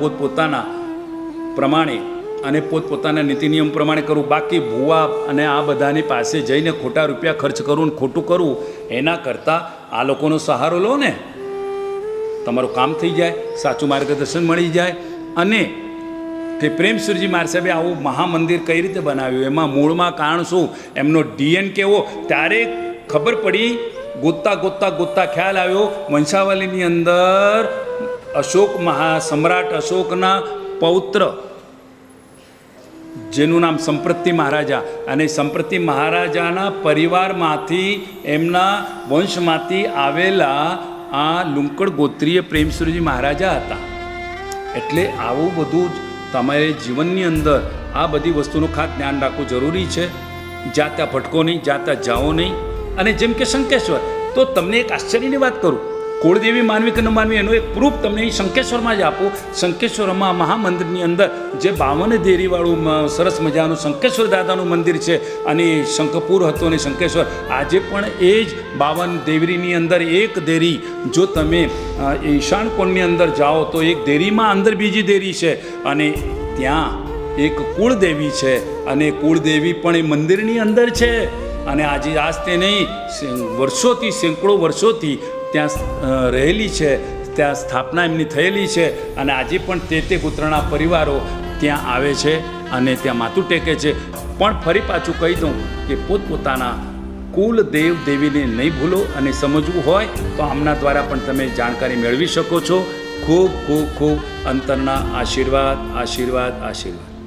પોતપોતાના પ્રમાણે અને પોતપોતાના નીતિ નિયમ પ્રમાણે કરું. બાકી ભૂવા અને આ બધાની પાસે જઈને ખોટા રૂપિયા ખર્ચ કરું ને ખોટું કરું એના કરતાં આ લોકોનો સહારો લો ને, તમારું કામ થઈ જાય, સાચું માર્ગદર્શન મળી જાય. અને કે પ્રેમસુરજી મહારાજ સાહેબે આવું મહામંદિર કઈ રીતે બનાવ્યું, એમાં મૂળમાં કારણ શું, એમનો ડીએન કેવો, ત્યારે ખબર પડી. ગોતતા ખ્યાલ આવ્યો વંશાવલીની અંદર અશોક સમ્રાટ અશોકના પૌત્ર જેનું નામ સંપ્રતિ મહારાજા, અને સંપ્રતિ મહારાજાના પરિવારમાંથી એમના વંશમાંથી આવેલા આ લુંકડ ગોત્રીય પ્રેમસુરજી મહારાજા હતા. એટલે આવું બધું જ તમારે જીવનની અંદર આ બધી વસ્તુનું ખાસ ધ્યાન રાખવું જરૂરી છે. જ્યાં ત્યાં ભટકો નહીં, જ્યાં ત્યાં જાઓ નહીં. અને જેમ કે શંકેશ્વર, તો તમને એક આશ્ચર્યની વાત કરું, કુળદેવી માનવી કે ન માનવી એનો એક પ્રૂફ તમને અહીં શંકેશ્વરમાં જ આપું. શંકેશ્વરમાં મહામંદિરની અંદર જે 52 દેરીવાળું સરસ મજાનું શંકેશ્વર દાદાનું મંદિર છે, અને શંખપુર હતું અને શંકેશ્વર આજે પણ એ જ 52 દેવીની અંદર એક દેરી, જો તમે ઈશાન કોણની અંદર જાઓ તો એક દેરીમાં અંદર બીજી દેરી છે, અને ત્યાં એક કુળદેવી છે, અને કુળદેવી પણ એ મંદિરની અંદર છે. અને આજે તે નહીં, વર્ષોથી સેંકડો વર્ષોથી ત્યાં રહેલી છે, ત્યાં સ્થાપના એમની થયેલી છે. અને આજે પણ તે પુત્રના પરિવારો ત્યાં આવે છે અને ત્યાં માથું ટેકે છે. પણ ફરી પાછું કહી દઉં કે પોતપોતાના કુલ દેવ દેવીને નહીં ભૂલો, અને સમજવું હોય તો આમના દ્વારા પણ તમે જાણકારી મેળવી શકો છો. ખૂબ ખૂબ ખૂબ અંતરના આશીર્વાદ આશીર્વાદ આશીર્વાદ.